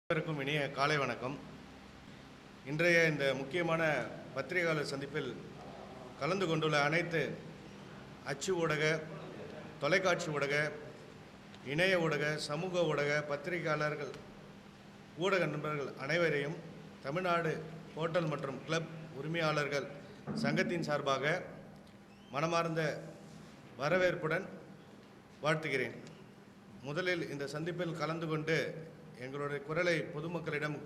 அனைவருக்கும் இனிய காலை வணக்கம். இன்றைய இந்த முக்கியமான பத்திரிகையாளர் சந்திப்பில் கலந்து கொண்டுள்ள அனைத்து அச்சு ஊடக, தொலைக்காட்சி ஊடக, இணைய ஊடக, சமூக ஊடக, பத்திரிகையாளர்கள், ஊடக நண்பர்கள் அனைவரையும் தமிழ்நாடு ஹோட்டல் மற்றும் கிளப் உரிமையாளர்கள் சங்கத்தின் சார்பாக மனமார்ந்த வரவேற்புடன் வாழ்த்துகிறேன். முதலில் இந்த சந்திப்பில் கலந்து கொண்டு எங்களுடைய குரலை பொதுமக்களிடம்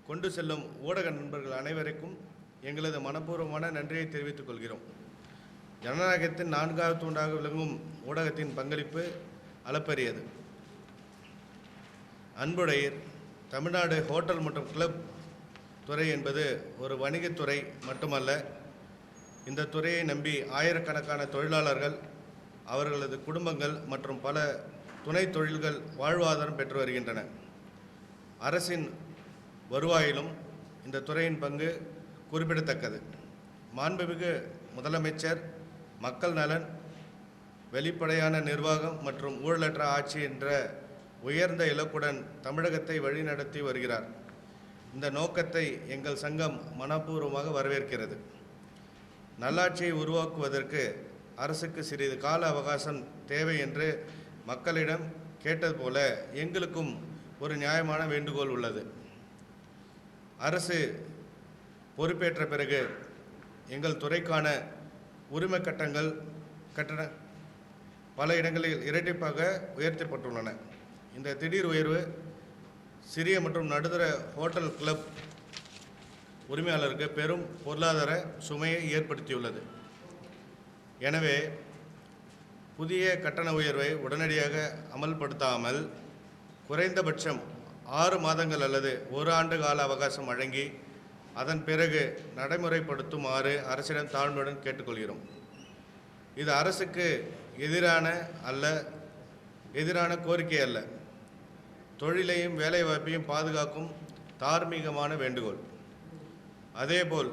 கொண்டு செல்லும் ஊடக நண்பர்கள் அனைவருக்கும் எங்களது மனப்பூர்வமான நன்றியை தெரிவித்துக் கொள்கிறோம். ஜனநாயகத்தின் 4வது தூண்டாக விளங்கும் ஊடகத்தின் பங்களிப்பு அளப்பரியது. அன்புடையீர், தமிழ்நாடு ஹோட்டல் மற்றும் கிளப் துறை என்பது ஒரு வணிகத்துறை மட்டுமல்ல. இந்த துறையை நம்பி ஆயிரக்கணக்கான தொழிலாளர்கள், அவர்களது குடும்பங்கள் மற்றும் பல துணை தொழில்கள் வாழ்வாதாரம் பெற்று வருகின்றன. அரசின் வருவாயிலும் இந்த துறையின் பங்கு குறிப்பிடத்தக்கது. மாண்புமிகு முதலமைச்சர் மக்கள் நலன், வெளிப்படையான நிர்வாகம் மற்றும் ஊழலற்ற ஆட்சி என்ற உயர்ந்த இலக்குடன் தமிழகத்தை வழிநடத்தி வருகிறார். இந்த நோக்கத்தை எங்கள் சங்கம் மனப்பூர்வமாக வரவேற்கிறது. நல்லாட்சியை உருவாக்குவதற்கு அரசுக்கு சிறிது கால அவகாசம் தேவை என்று மக்களிடம் கேட்டது போல எங்களுக்கும் ஒரு நியாயமான வேண்டுகோள் உள்ளது. அரசு பொறுப்பேற்ற பிறகு எங்கள் துறைக்கான உரிமை கட்டண பல இடங்களில் இரட்டிப்பாக உயர்த்தப்பட்டுள்ளன. இந்த திடீர் உயர்வு சிறிய மற்றும் நடுத்தர ஹோட்டல் கிளப் உரிமையாளருக்கு பெரும் பொருளாதார சுமையை ஏற்படுத்தியுள்ளது. எனவே புதிய கட்டண உயர்வை உடனடியாக அமல்படுத்தாமல் குறைந்தபட்சம் 6 மாதங்கள் அல்லது 1 ஆண்டு கால அவகாசம் வழங்கி அதன் பிறகு நடைமுறைப்படுத்துமாறு அரசிடம் தாழ்மையுடன் கேட்டுக்கொள்கிறோம். இது அரசுக்கு எதிரான கோரிக்கை அல்ல, தொழிலையும் வேலைவாய்ப்பையும் பாதுகாக்கும் தார்மீகமான வேண்டுகோள். அதேபோல்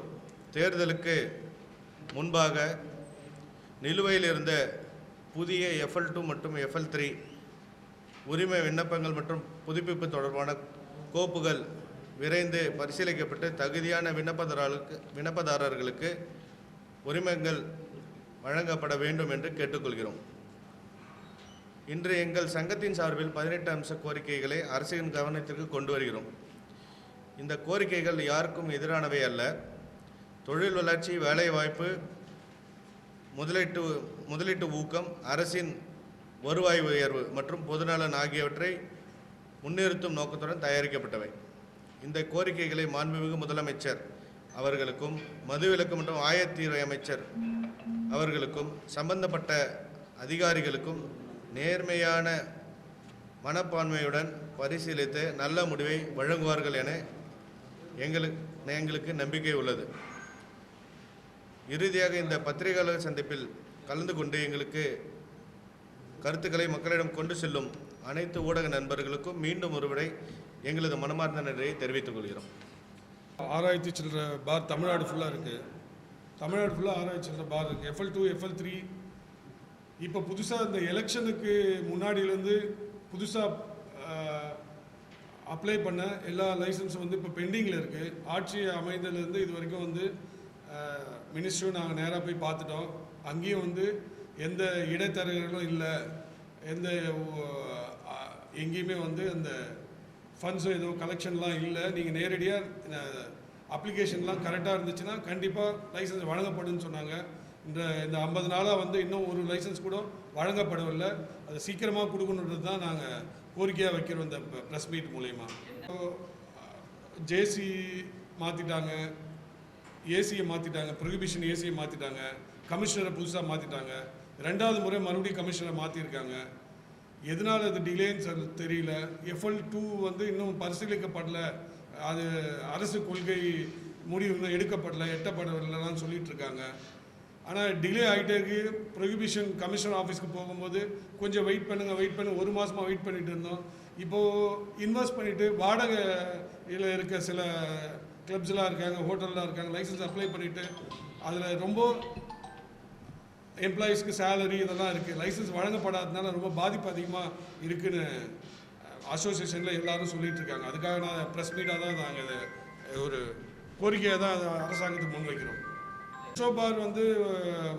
தேர்தலுக்கு முன்பாக நிலுவையில் இருந்த புதிய FL2 மற்றும் FL3 உரிமை விண்ணப்பங்கள் மற்றும் புதுப்பிப்பு தொடர்பான கோப்புகள் விரைந்து பரிசீலிக்கப்பட்டு தகுதியான விண்ணப்பதாரர்களுக்கு உரிமங்கள் வழங்கப்பட வேண்டும் என்று கேட்டுக்கொள்கிறோம். இன்று எங்கள் சங்கத்தின் சார்பில் 18 அம்ச கோரிக்கைகளை அரசின் கவனத்திற்கு கொண்டு வருகிறோம். இந்த கோரிக்கைகள் யாருக்கும் எதிரானவை அல்ல. தொழில் வளர்ச்சி, வேலைவாய்ப்பு, முதலீட்டு ஊக்கம், அரசின் வருவாய் உயர்வு மற்றும் பொதுநலன் ஆகியவற்றை முன்னிறுத்தும் நோக்கத்துடன் தயாரிக்கப்பட்டவை. இந்த கோரிக்கைகளை மாண்புமிகு முதலமைச்சர் அவர்களுக்கும், மதுவிலக்கு மற்றும் ஆயத்தீர்வை அமைச்சர் அவர்களுக்கும், சம்பந்தப்பட்ட அதிகாரிகளுக்கும் நேர்மையான மனப்பான்மையுடன் பரிசீலித்து நல்ல முடிவை வழங்குவார்கள் என எங்களுக்கு நம்பிக்கை உள்ளது. இறுதியாக இந்த பத்திரிகையாளர் சந்திப்பில் கலந்து கொண்டு எங்களுக்கு கருத்துக்களை மக்களிடம் கொண்டு செல்லும் அனைத்து ஊடக நண்பர்களுக்கும் மீண்டும் ஒருமுறை எங்களது மனமார்ந்த நன்றியை தெரிவித்துக் கொள்கிறோம். 6000 சில்லற பார் தமிழ்நாடு ஃபுல்லாக இருக்குது. தமிழ்நாடு ஃபுல்லாக 6000 சில்லற பார் இருக்குது. FL2, FL3 இப்போ புதுசாக இந்த எலெக்ஷனுக்கு முன்னாடியிலேருந்து புதுசாக அப்ளை பண்ண எல்லா லைசன்ஸும் வந்து இப்போ பெண்டிங்கில் இருக்குது. ஆட்சி அமைந்ததுலேருந்து இது வரைக்கும் வந்து மினிஸ்டரும் நாங்கள் நேராக போய் பார்த்துட்டோம். அங்கேயும் வந்து எந்த இடைத்தரகர்களும் இல்லை, எங்கேயுமே வந்து அந்த ஃபண்ட்ஸும் எதுவும் கலெக்ஷன்லாம் இல்லை. நீங்கள் நேரடியாக அப்ளிகேஷன்லாம் கரெக்டாக இருந்துச்சுன்னா கண்டிப்பாக லைசன்ஸ் வழங்கப்படும்னு சொன்னாங்க. இந்த 50 நாளாக வந்து இன்னும் ஒரு லைசன்ஸ் கூட வழங்கப்படவில்லை. அதை சீக்கிரமாக கொடுக்கணுன்றது தான் நாங்கள் கோரிக்கையாக வைக்கிறோம் இந்த ப்ரெஸ் மீட் மூலயமா. ஜேசி மாற்றிட்டாங்க, ஏசியை மாற்றிட்டாங்க, ப்ரொஹிபிஷன் ஏசியை மாற்றிட்டாங்க, கமிஷனரை புதுசாக மாற்றிட்டாங்க, 2வது முறை மறுபடியும் கமிஷனரை மாற்றிருக்காங்க. எதனால் அது டிலேன்னு தெரியல. FL2 வந்து இன்னும் பரிசீலிக்கப்படலை, அது அரசு கொள்கை முடிவு இன்னும் எடுக்கப்படலை, எட்டப்படவில்லைன்னு சொல்லிட்டு இருக்காங்க. ஆனால் டிலே ஆகிட்டே இருக்குது. ப்ரொஹிபிஷன் கமிஷனர் ஆஃபீஸ்க்கு போகும்போது கொஞ்சம் வெயிட் பண்ணு 1 மாதமாக வெயிட் பண்ணிகிட்டு இருந்தோம். இப்போது இன்வெஸ்ட் பண்ணிவிட்டு வாடகையில் இருக்க சில கிளப்ஸ்லாம் இருக்காங்க, ஹோட்டல்லாம் இருக்காங்க, லைசன்ஸ் அப்ளை பண்ணிவிட்டு அதில் ரொம்ப எம்ப்ளாயீஸ்க்கு சேலரி இதெல்லாம் இருக்குது. லைசன்ஸ் வழங்கப்படாததுனால ரொம்ப பாதிப்பு அதிகமாக இருக்குன்னு அசோசியேஷனில் எல்லாரும் சொல்லிட்டு இருக்காங்க. அதுக்காக நான் ப்ரெஸ் மீட்டாக தான் நாங்கள் இதை ஒரு கோரிக்கையாக தான் அரசாங்கத்துக்கு முன்வைக்கிறோம். பார் வந்து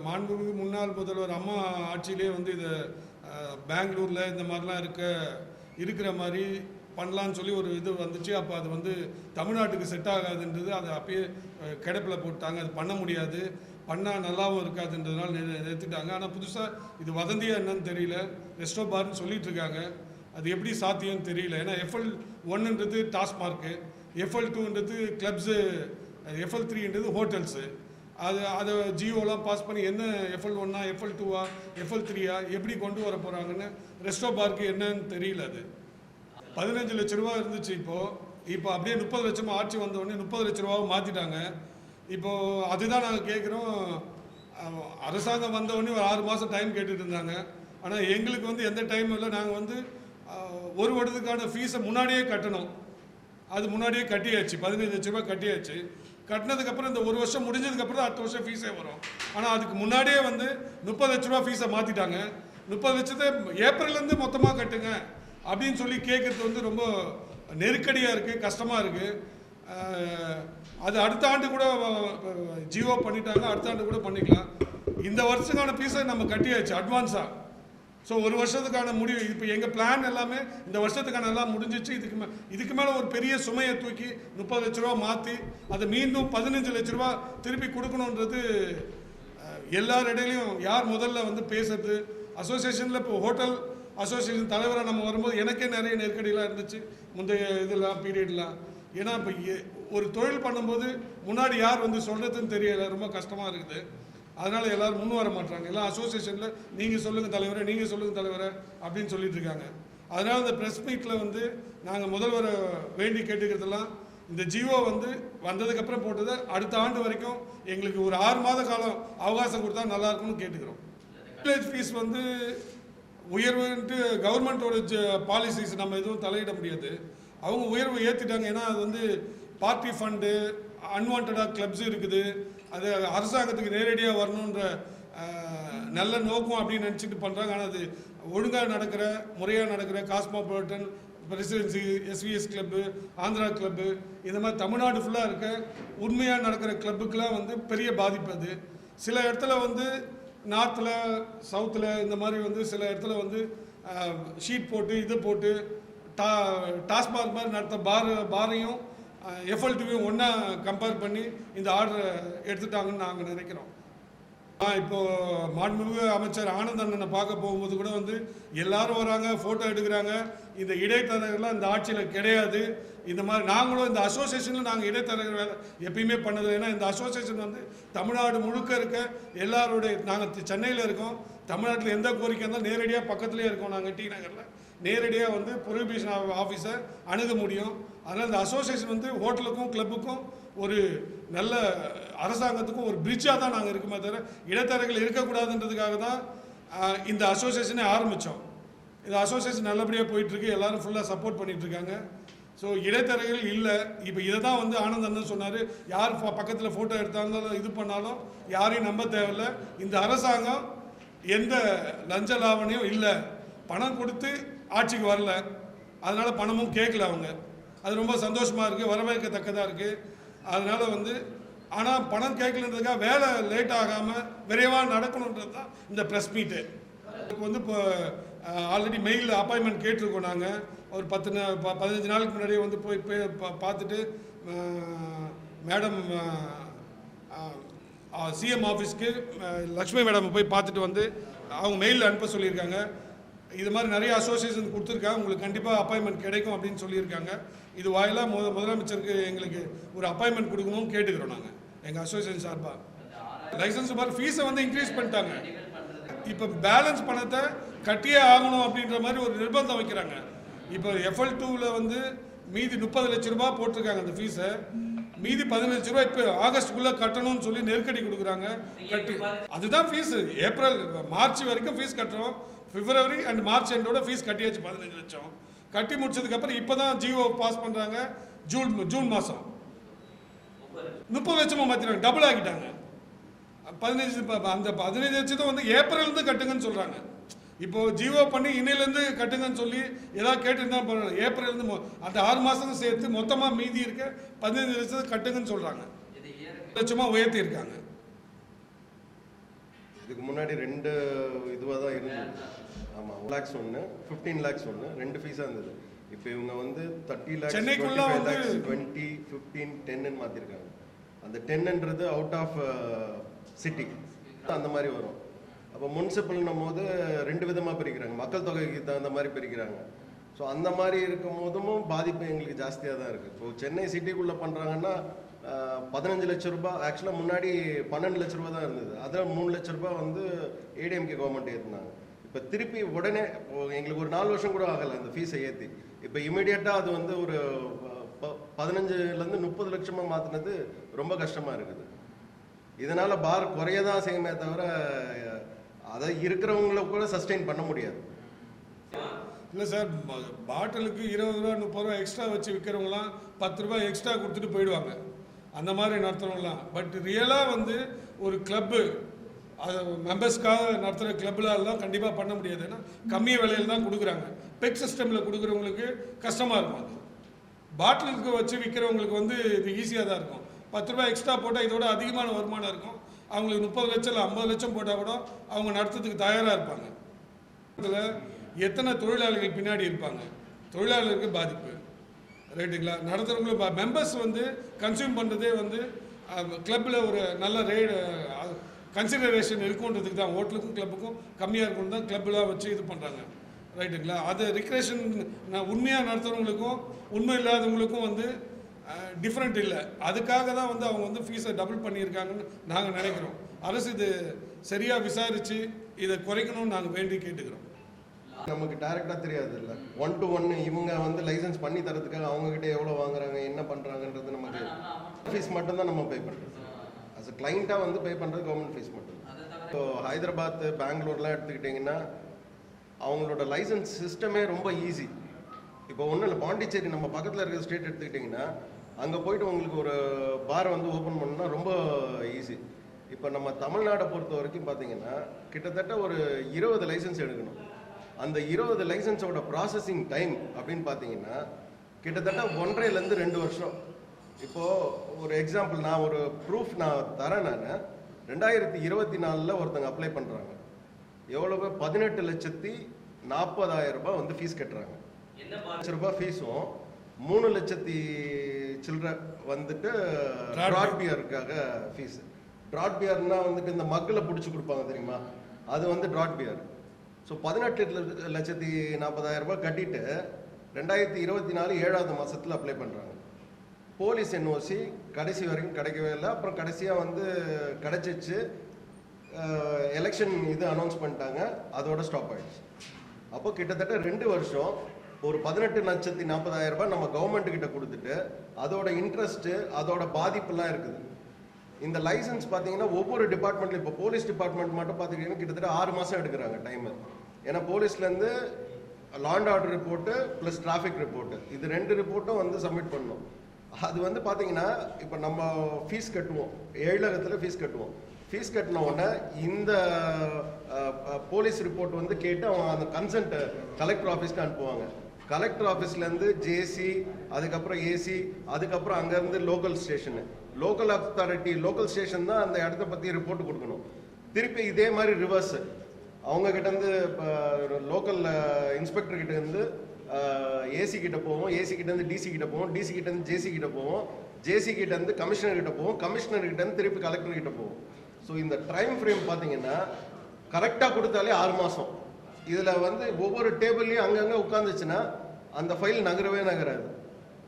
மாண்புமிகு முன்னாள் முதல்வர் அம்மா ஆட்சியிலே வந்து இதை பெங்களூரில் இந்த மாதிரிலாம் இருக்கிற மாதிரி பண்ணலான்னு சொல்லி ஒரு இது வந்துச்சு. அப்போ அது வந்து தமிழ்நாட்டுக்கு செட் ஆகாதுன்றது அதை அப்பயே கிடப்பில் போட்டாங்க. அது பண்ண முடியாது, பண்ணால் நல்லாவும் இருக்காதுன்றதுனால நிறுத்திட்டாங்க. ஆனால் புதுசாக இது வதந்தியா என்னன்னு தெரியல, ரெஸ்டோ பார்னு சொல்லிட்டு இருக்காங்க. அது எப்படி சாத்தியம்னு தெரியல. ஏன்னா FL1ன்றது டாஸ்மார்க்கு, FL2ன்றது கிளப்ஸு, FL3ன்றது ஹோட்டல்ஸு. அதை ஜியோலாம் பாஸ் பண்ணி என்ன FL1ஆ FL2ஆ FL3ஆ எப்படி கொண்டு வர போகிறாங்கன்னு ரெஸ்டோ பார்க்கு என்னன்னு தெரியல. அது 15 லட்ச ரூபா இருந்துச்சு. இப்போ அப்படியே 30 லட்சமாக ஆட்சி வந்தோடனே 30 லட்ச ரூபாவை மாற்றிட்டாங்க. இப்போது அதுதான் நாங்கள் கேட்குறோம். அரசாங்கம் வந்தோடனே ஒரு 6 மாதம் டைம் கேட்டுட்டு இருந்தாங்க. ஆனால் எங்களுக்கு வந்து எந்த டைமும் இல்லை. நாங்கள் வந்து ஒரு வருடத்துக்கான ஃபீஸை முன்னாடியே கட்டணும். அது முன்னாடியே கட்டியாச்சு, 15 லட்ச ரூபாய் கட்டியாச்சு. கட்டினதுக்கப்புறம் இந்த ஒரு வருஷம் முடிஞ்சதுக்கப்புறம் தான் அடுத்த வருஷம் ஃபீஸே வரும். ஆனால் அதுக்கு முன்னாடியே வந்து 30 லட்ச ரூபா ஃபீஸை மாற்றிட்டாங்க. 30 லட்சத்தை ஏப்ரல்லேருந்து மொத்தமாக கட்டுங்க அப்படின்னு சொல்லி கேட்குறது வந்து ரொம்ப நெருக்கடியாக இருக்குது, கஷ்டமாக இருக்குது. அது அடுத்த ஆண்டு கூட ஜியோ பண்ணிட்டாங்க, அடுத்த ஆண்டு கூட பண்ணிக்கலாம். இந்த வருஷத்துக்கான ஃபீஸை நம்ம கட்டியாச்சு அட்வான்ஸாக. ஸோ ஒரு வருஷத்துக்கான முடிவு இப்போ எங்கள் பிளான் எல்லாமே இந்த வருஷத்துக்கான எல்லாம் முடிஞ்சிச்சு. இதுக்கு மேலே ஒரு பெரிய சுமையை தூக்கி 30 லட்ச ரூபா மாற்றி அதை மீண்டும் 15 லட்ச ரூபா திருப்பி கொடுக்கணுன்றது எல்லார் இடையிலையும் யார் முதல்ல வந்து பேசுறது. அசோசியேஷனில் இப்போ ஹோட்டல் அசோசியேஷன் தலைவராக நம்ம வரும்போது எனக்கே நிறைய நெருக்கடியெலாம் இருந்துச்சு முந்தைய இதெல்லாம் பீரியட்லாம். ஏன்னா இப்போ ஒரு தொழில் பண்ணும்போது முன்னாடி யார் வந்து சொல்கிறதுன்னு தெரியலை, ரொம்ப கஷ்டமாக இருக்குது. அதனால் எல்லோரும் முன் வர மாட்டாங்க. எல்லாம் அசோசியேஷனில் நீங்கள் சொல்லுங்கள் தலைவரை, நீங்கள் சொல்லுங்கள் தலைவரை அப்படின்னு சொல்லிட்டு இருக்காங்க. அதனால் இந்த ப்ரெஸ் மீட்டில் வந்து நாங்கள் முதல்வரை வேண்டி கேட்டுக்கிறதெல்லாம் இந்த ஜியோ வந்து வந்ததுக்கப்புறம் போட்டதை அடுத்த ஆண்டு வரைக்கும் எங்களுக்கு ஒரு 6 மாத காலம் அவகாசம் கொடுத்தா நல்லாயிருக்கும்னு கேட்டுக்கிறோம். வில்லேஜ் ஃபீஸ் வந்து உயர்வுன்ட்டு கவர்மெண்ட்டோட பாலிசிஸ் நம்ம எதுவும் தலையிட முடியாது. அவங்க உயர்வு ஏற்றிட்டாங்க. ஏன்னா அது வந்து பார்ட்டி ஃபண்டு, அன்வான்டாக கிளப்ஸு இருக்குது. அது அரசாங்கத்துக்கு நேரடியாக வரணுன்ற நல்ல நோக்கம் அப்படின்னு நினச்சிட்டு பண்ணுறாங்க. ஆனால் அது ஒழுங்காக நடக்கிற, முறையாக நடக்கிற cosmopolitan, presidency, SVS club, Andhra club, இந்த மாதிரி தமிழ்நாடு ஃபுல்லாக இருக்க உண்மையாக நடக்கிற கிளப்புக்கெலாம் வந்து பெரிய பாதிப்பு. அது சில இடத்துல வந்து நார்த்தில், சவுத்தில் இந்த மாதிரி வந்து சில இடத்துல வந்து ஷீட் போட்டு இது போட்டு டாஸ்மாக் மாதிரி நடத்த பாரையும் FL2வையும் ஒன்றா கம்பேர் பண்ணி இந்த ஆர்டரை எடுத்துட்டாங்கன்னு நாங்கள் நினைக்கிறோம். இப்போது மாண்புமிகு அமைச்சர் ஆனந்த் அண்ணனை பார்க்க போகும்போது கூட வந்து எல்லாரும் வராங்க, ஃபோட்டோ எடுக்கிறாங்க. இந்த இடைத்தரகர்லாம் இந்த ஆட்சியில் கிடையாது. இந்த மாதிரி நாங்களும் இந்த அசோசியேஷனில் நாங்கள் இடைத்தரகர் வேலை எப்பயுமே பண்ணது. ஏன்னா இந்த அசோசியேஷன் வந்து தமிழ்நாடு முழுக்க இருக்க எல்லாருடைய, நாங்கள் சென்னையில் இருக்கோம், தமிழ்நாட்டில் எந்த கோரிக்கை இருந்தாலும் நேரடியாக பக்கத்துலேயே இருக்கோம். நாங்கள் டி நகரில் நேரடியாக வந்து ப்ரொஹிபிஷன் ஆஃபீஸை அணுக முடியும். அதனால் இந்த அசோசியேஷன் வந்து ஹோட்டலுக்கும் கிளப்புக்கும் ஒரு நல்ல அரசாங்கத்துக்கும் ஒரு பிரிட்ஜாக தான் நாங்கள் இருக்குமே தவிர இடைத்தரகர்கள் இருக்கக்கூடாதுன்றதுக்காக தான் இந்த அசோசியேஷனே ஆரம்பித்தோம். இந்த அசோசியேஷன் நல்லபடியாக போயிட்டுருக்கு, எல்லோரும் ஃபுல்லாக சப்போர்ட் பண்ணிகிட்ருக்காங்க. ஸோ இடைத்தரகர்கள் இல்லை. இப்போ இதை தான் வந்து ஆனந்த் அண்ணன் சொன்னார், யார் பக்கத்தில் ஃபோட்டோ எடுத்தாலும் இது பண்ணாலும் யாரையும் நம்ப தேவையில்லை. இந்த அரசாங்கம் எந்த லஞ்ச லாவணையும் இல்லை, பணம் கொடுத்து ஆட்சிக்கு வரல, அதனால் பணமும் கேட்கல அவங்க. அது ரொம்ப சந்தோஷமாக இருக்குது, வரவேற்கத்தக்கதாக இருக்குது. அதனால் வந்து ஆனால் பணம் கேட்கலன்றதுக்காக வேலை லேட் ஆகாமல் விரைவாக நடக்கணுன்றது தான் இந்த ப்ரெஸ் மீட்டு. இப்போ வந்து இப்போ ஆல்ரெடி மெயிலில் அப்பாயின்மெண்ட் கேட்டிருக்கோம். நாங்கள் ஒரு 15 நாளுக்கு முன்னாடியே வந்து போய் பார்த்துட்டு மேடம் CM ஆஃபீஸ்க்கு லக்ஷ்மி மேடம் போய் பார்த்துட்டு வந்து அவங்க மெயிலில் அனுப்ப சொல்லியிருக்காங்க. இது மாதிரி நிறைய அசோசியேஷன் கொடுத்துருக்காங்க, உங்களுக்கு கண்டிப்பாக அப்பாயின்மெண்ட் கிடைக்கும் அப்படின்னு சொல்லியிருக்காங்க. இது வாயிலாக முதலமைச்சருக்கு எங்களுக்கு ஒரு அப்பாயின்மெண்ட் கொடுக்கணும்னு கேட்டுக்கிறோம். நாங்கள் எங்கள் அசோசியேஷன் சார்பாக லைசன்ஸ் மாதிரி ஃபீஸை வந்து இன்க்ரீஸ் பண்ணிட்டாங்க. இப்போ பேலன்ஸ் பணத்தை கட்டியே ஆகணும் அப்படின்ற மாதிரி ஒரு நிர்பந்தம் வைக்கிறாங்க. இப்போ FL2வில் வந்து மீதி 30 லட்ச ரூபா போட்டிருக்காங்க அந்த ஃபீஸை, மீதி 15 லட்ச ரூபா இப்போ ஆகஸ்ட்டுக்குள்ளே கட்டணும்னு சொல்லி நெருக்கடி கொடுக்குறாங்க. கட்டி அதுதான் ஃபீஸு. ஏப்ரல் மார்ச் வரைக்கும் ஃபீஸ் கட்டுறோம், பிப்ரவரி அண்ட் மார்ச் எண்டோட ஃபீஸ் கட்டியாச்சு 15 லட்சம். கட்டி முடிச்சதுக்கப்புறம் இப்போ தான் ஜியோ பாஸ் பண்ணுறாங்க. ஜூன் மாதம் 30 லட்சமாக மாற்றினாங்க, டபுள் ஆகிட்டாங்க. அந்த 15 லட்சத்தை வந்து ஏப்ரல்லேருந்து கட்டுங்கன்னு சொல்கிறாங்க. இப்போ ஜியோ பண்ணி இன்னையிலேருந்து கட்டுங்கன்னு சொல்லி ஏதாவது கேட்டுருந்தா பரவாயில்ல. ஏப்ரல்லேருந்து அந்த 6 மாதத்துக்கு சேர்த்து மொத்தமாக மீதி இருக்க 15 லட்சத்தை கட்டுங்கன்னு சொல்கிறாங்க. லட்சமாக உயர்த்தியிருக்காங்க. இதுக்கு முன்னாடி 2 இதுவாக தான் இருந்தது. ஆமாம், 1 lakhs ஒன்று, 15 lakhs ஒன்று, 2 ஃபீஸாக இருந்தது. இப்போ இவங்க வந்து 30 lakhs, 25 lakhs, 20, 15, 10ன்னு மாற்றிருக்காங்க. அந்த 10ன்றது அவுட் ஆஃப் சிட்டி அந்த மாதிரி வரும். அப்போ முனிசிபல்னும் போது 2 விதமாக பிரிக்கிறாங்க, மக்கள் தொகைக்கு தகுந்த மாதிரி பிரிக்கிறாங்க. ஸோ அந்த மாதிரி இருக்கும் போதும் பாதிப்பு எங்களுக்கு ஜாஸ்தியாக தான் இருக்குது. இப்போ சென்னை சிட்டிக்குள்ளே பண்ணுறாங்கன்னா 15 லட்ச ரூபாய், ஆக்சுவலாக முன்னாடி 12 லட்ச ரூபா தான் இருந்தது. அதில் 3 லட்ச ரூபாய் வந்து ஏடிஎம்கே கவர்மெண்ட் ஏற்றினாங்க. இப்போ திருப்பி உடனே எங்களுக்கு ஒரு 4 வருஷம் கூட ஆகலை அந்த ஃபீஸை ஏற்றி. இப்போ இமீடியட்டாக அது வந்து ஒரு 15லேருந்து 30 லட்சமாக மாற்றினது ரொம்ப கஷ்டமாக இருக்குது. இதனால் பார் குறைய தான் செய்யுமே தவிர அதை இருக்கிறவங்கள கூட சஸ்டெயின் பண்ண முடியாது. இல்லை சார், பாட்டிலுக்கு 20 ரூபா 30 ரூபா எக்ஸ்ட்ரா வச்சு விற்கிறவங்களாம் 10 ரூபாய் எக்ஸ்ட்ரா கொடுத்துட்டு போயிடுவாங்க, அந்த மாதிரி நடத்துகிறவங்களாம். பட் ரியலாக வந்து ஒரு கிளப்பு அது மெம்பர்ஸ்க்காக நடத்துகிற கிளப்லாம் கண்டிப்பாக பண்ண முடியாது. ஏன்னா கம்மிய விலையில் தான் கொடுக்குறாங்க. பெக் சிஸ்டமில் கொடுக்குறவங்களுக்கு கஷ்டமாக இருக்கும். அது பாட்டிலுக்கு வச்சு விற்கிறவங்களுக்கு வந்து இது ஈஸியாக தான் இருக்கும். 10 ரூபாய் எக்ஸ்ட்ரா போட்டால் இதோட அதிகமான வருமானம் இருக்கும். அவங்களுக்கு 30 லட்சம் இல்லை 50 லட்சம் போட்டால் கூட அவங்க நடத்துறதுக்கு தயாராக இருப்பாங்க. இதில் எத்தனை தொழிலாளர்கள் பின்னாடி இருப்பாங்க, தொழிலாளர்களுக்கு பாதிப்பு, ரைட்டுங்களா? நடத்துகிறவங்களுக்கு மெம்பர்ஸ் வந்து கன்சியூம் பண்ணுறதே வந்து கிளப்பில் ஒரு நல்ல கன்சிடரேஷன் இருக்குன்றதுக்கு தான். ஹோட்டலுக்கும் கிளப்புக்கும் கம்மியாக இருக்குன்னு தான் கிளப்லாம் வச்சு இது பண்ணுறாங்க, ரைட்டுங்களா? அது ரிக்ரேஷன் உண்மையாக நடத்துகிறவங்களுக்கும் உண்மை இல்லாதவங்களுக்கும் வந்து டிஃப்ரெண்ட் இல்லை. அதுக்காக தான் வந்து அவங்க வந்து ஃபீஸை டபுள் பண்ணியிருக்காங்கன்னு நாங்கள் நினைக்கிறோம். அரசு இது சரியாக விசாரித்து இதை குறைக்கணும்னு நாங்கள் வேண்டி கேட்டுக்கிறோம். நமக்கு டைரெக்டாக தெரியாது இல்லை, 1 to 1 இவங்க வந்து லைசன்ஸ் பண்ணி தரதுக்காக அவங்ககிட்ட எவ்வளோ வாங்குறாங்க, என்ன பண்ணுறாங்கன்றது நமக்கு ஃபீஸ் மட்டும்தான் நம்ம பே பண்ணுறது. அஸ் அ கிளைண்ட்டாக வந்து பே பண்ணுறது கவர்மெண்ட் ஃபீஸ் மட்டும். ஸோ ஹைதராபாத், பெங்களூர்லாம் எடுத்துக்கிட்டிங்கன்னா அவங்களோட லைசன்ஸ் சிஸ்டமே ரொம்ப ஈஸி. இப்போ ஒன்றும் இல்லை, பாண்டிச்சேரி நம்ம பக்கத்தில் இருக்கிற ஸ்டேட் எடுத்துக்கிட்டிங்கன்னா அங்கே போய்ட்டு உங்களுக்கு ஒரு பார் வந்து ஓப்பன் பண்ணணும்னா ரொம்ப ஈஸி. இப்போ நம்ம தமிழ்நாடை பொறுத்த வரைக்கும் பார்த்தீங்கன்னா கிட்டத்தட்ட ஒரு 20 லைசன்ஸ் எடுக்கணும். அந்த 20 லைசன்ஸோட ப்ராசஸிங் டைம் அப்படின்னு பார்த்தீங்கன்னா கிட்டத்தட்ட 1.5லேருந்து 2 வருஷம். இப்போது ஒரு எக்ஸாம்பிள், நான் ஒரு ப்ரூஃப் நான் தரேன். நான் 2024 ஒருத்தங்க அப்ளை பண்ணுறாங்க. எவ்வளோ? 18,40,000 ரூபாய் வந்து ஃபீஸ் கட்டுறாங்க. ₹1,00,000 ஃபீஸும் 3 லட்சத்தி சில்லற வந்துட்டு ட்ராட் பியருக்காக ஃபீஸ். ட்ராட் பியர்னா வந்துட்டு இந்த மக்களை பிடிச்சி கொடுப்பாங்க தெரியுமா, அது வந்து ட்ராட் பியர். ஸோ 18,40,000 ரூபாய் கட்டிட்டு 2024 7வது மாதத்தில் அப்ளை பண்ணுறாங்க. போலீஸ் என்ஓசி கடைசி வரைக்கும் கிடைக்கவே இல்லை. அப்புறம் கடைசியாக வந்து கிடைச்சிச்சு, எலெக்ஷன் இது அனௌன்ஸ் பண்ணிட்டாங்க, அதோட ஸ்டாப் ஆகிடுச்சு. அப்போ கிட்டத்தட்ட 2 வருஷம் ஒரு 18,40,000 ரூபாய் நம்ம கவர்மெண்ட்டுக்கிட்ட கொடுத்துட்டு அதோட இன்ட்ரெஸ்ட்டு அதோட பாதிப்புலாம் இருக்குது. இந்த லைசன்ஸ் பார்த்தீங்கன்னா ஒவ்வொரு டிபார்ட்மெண்ட்லையும், இப்போ போலீஸ் டிபார்ட்மெண்ட் மட்டும் பார்த்துக்கிட்டிங்கன்னா கிட்டத்தட்ட 6 மாதம் எடுக்கிறாங்க டைமு. ஏன்னா போலீஸ்லேருந்து law and order report plus traffic report, இது 2 ரிப்போர்ட்டும் வந்து சப்மிட் பண்ணணும். அது வந்து பார்த்தீங்கன்னா இப்போ நம்ம ஃபீஸ் கட்டுவோம், எழிலகத்தில் ஃபீஸ் கட்டுவோம். ஃபீஸ் கட்டின உடனே இந்த போலீஸ் ரிப்போர்ட் வந்து கேட்டு அவங்க அந்த கன்சென்ட் கலெக்டர் ஆஃபீஸ்க்கு அனுப்புவாங்க. கலெக்டர் ஆஃபீஸ்லேருந்து ஜேசி, அதுக்கப்புறம் ஏசி, அதுக்கப்புறம் அங்கேருந்து local station, local authority local station தான் அந்த இடத்த பற்றி ரிப்போர்ட் கொடுக்கணும். திருப்பி இதே மாதிரி ரிவர்ஸு அவங்கக்கிட்டேருந்து இப்போ லோக்கல் இன்ஸ்பெக்டர் கிட்டேருந்து ஏசி கிட்ட போவோம், ஏசி கிட்டேருந்து டிசி கிட்ட போவோம், டிசி கிட்டேருந்து ஜேசி கிட்ட போவோம், ஜேசி கிட்டேருந்து கமிஷனர் கிட்ட போவோம், கமிஷனர் கிட்டேருந்து திருப்பி கலெக்டர் கிட்ட போவோம். ஸோ இந்த டைம் ஃப்ரேம் பார்த்தீங்கன்னா கரெக்டாக கொடுத்தாலே 6 மாதம். இதில் வந்து ஒவ்வொரு டேபிள்லையும் அங்கங்கே உட்காந்துச்சுன்னா அந்த ஃபைல் நகராது.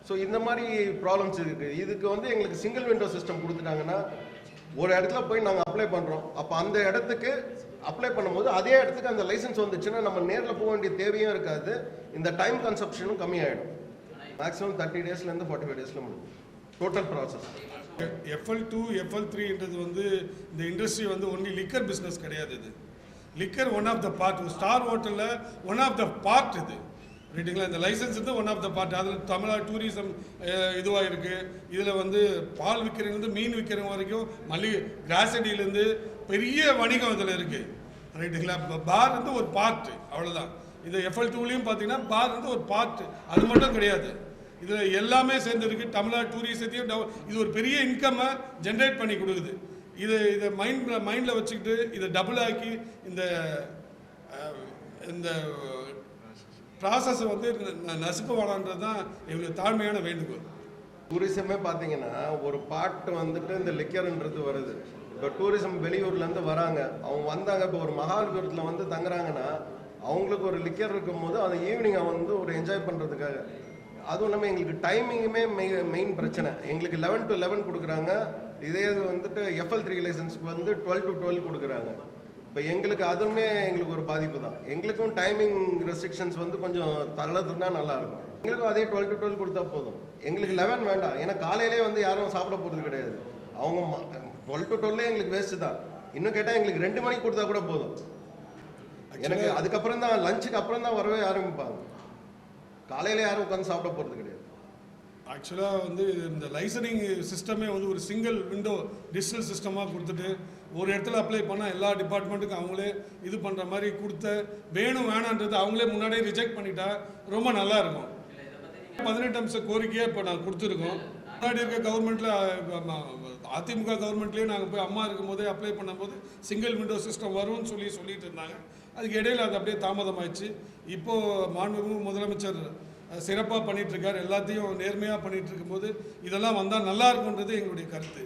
ஸோ இந்த மாதிரி ப்ராப்ளம்ஸ் இருக்குது. இதுக்கு வந்து எங்களுக்கு சிங்கிள் விண்டோ சிஸ்டம் கொடுத்துட்டாங்கன்னா ஒரு இடத்துல போய் நாங்கள் அப்ளை பண்ணுறோம், அப்போ அந்த இடத்துக்கு அப்ளை பண்ணும்போது அதே இடத்துக்கு அந்த லைசன்ஸ் வந்துச்சுன்னா நம்ம நேரில் போக வேண்டிய தேவையும் இருக்காது, இந்த டைம் கன்சப்ஷனும் கம்மியாயிடும். மேக்ஸிமம் 30 டேஸ்லேருந்து 45 டேஸில் முடியும் டோட்டல் ப்ராசஸ். FL2 FL3ன்றது வந்து இந்த இண்டஸ்ட்ரி வந்து ஒன்லி லிக்கர் பிஸ்னஸ் கிடையாது. இது liquor one of the part. Star ஹோட்டலில் ஒன் ஆஃப் த பார்ட் இது, ரைட்டுங்களா. இந்த லைசன்ஸ் வந்து ஒன் ஆஃப் த பார்ட். அதில் தமிழ்நாடு டூரிசம் இதுவாக இருக்குது. இதில் வந்து பால் விற்கிறவங்க மீன் விற்கிறவங்க வரைக்கும் கிராசடியிலேருந்து பெரிய வணிகம் இதில் இருக்குது. ரைட்டுங்களா. பார் வந்து ஒரு பார்ட், அவ்வளோதான். இந்த FL2லையும் பார்த்தீங்கன்னா பார் வந்து ஒரு பார்ட், அது மட்டும் கிடையாது. இதில் எல்லாமே சேர்ந்துருக்கு. தமிழ்நாடு டூரிசத்தையும் இது ஒரு பெரிய இன்கம்மை ஜென்ரேட் பண்ணி கொடுக்குது. இதை மைண்டில் வச்சுக்கிட்டு இதை டபுள் ஆக்கி இந்த ப்ராசஸை வந்து நசுக்க வேணான்றது தான் எங்களுக்கு தாழ்மையான வேண்டுகோள். டூரிசமே பார்த்தீங்கன்னா ஒரு பாட்டு வந்துட்டு இந்த லிக்கர்ன்றது வருது. இப்போ டூரிசம் வெளியூர்லேருந்து வராங்க, அவங்க வந்தாங்க, இப்போ ஒரு மகாபலிபுரத்தில் வந்து தங்குறாங்கன்னா அவங்களுக்கு ஒரு லிக்கர் இருக்கும்போது அதை ஈவினிங் வந்து ஒரு என்ஜாய் பண்ணுறதுக்காக. அதுவும் இல்லாமல் எங்களுக்கு டைமிங்குமே மெயின் பிரச்சனை. எங்களுக்கு 11 to 11 கொடுக்குறாங்க. இதே வந்துட்டு FL3 லைசன்ஸ்க்கு வந்து 12 to 12 கொடுக்குறாங்க. இப்போ எங்களுக்கு அதுவுமே எங்களுக்கு ஒரு பாதிப்பு தான். எங்களுக்கும் டைமிங் ரெஸ்ட்ரிக்ஷன்ஸ் வந்து கொஞ்சம் தளர்த்துனா நல்லாயிருக்கும். எங்களுக்கும் அதே 12 to 12 கொடுத்தா போதும். எங்களுக்கு 11 வேண்டாம். ஏன்னா காலையிலே வந்து யாரும் சாப்பிட போகிறது கிடையாது. அவங்க 12 to 12 எங்களுக்கு வேஸ்ட்டு தான். இன்னும் கேட்டால் எங்களுக்கு 2 மணிக்கு கொடுத்தா கூட போதும். எனக்கு அதுக்கப்புறம் தான் லஞ்சுக்கு அப்புறம் தான் வரவே ஆரம்பிப்பாங்க. காலையில் யாரும் உட்காந்து சாப்பிட போகிறது கிடையாது. ஆக்சுவலாக வந்து இந்த லைசனிங் சிஸ்டமே வந்து ஒரு சிங்கிள் விண்டோ டிஜிட்டல் சிஸ்டமாக கொடுத்துட்டு ஒரு இடத்துல அப்ளை பண்ணால் எல்லா டிபார்ட்மெண்ட்டுக்கும் அவங்களே இது பண்ணுற மாதிரி கொடுத்த வேணும் வேணான்றது அவங்களே முன்னாடியே ரிஜெக்ட் பண்ணிட்டா ரொம்ப நல்லா இருக்கும். 18 அம்ச கோரிக்கையாக இப்போ நாங்கள் கொடுத்துருக்கோம். முன்னாடி இருக்க கவர்மெண்ட்டில் அதிமுக கவர்மெண்ட்லேயே நாங்கள் போய் அம்மா இருக்கும் போதே அப்ளை பண்ணும்போது சிங்கிள் விண்டோ சிஸ்டம் வரும்னு சொல்லிட்டு இருந்தாங்க. அதுக்கு இடையில் அது அப்படியே தாமதமாயிடுச்சு. இப்போது மாண்புமிகு முதலமைச்சர் சிறப்பாக பண்ணிகிட்ருக்கார். எல்லாத்தையும் நேர்மையாக பண்ணிகிட்டு இருக்கும்போது இதெல்லாம் வந்தால் நல்லா இருக்குன்றது எங்களுடைய கருத்து.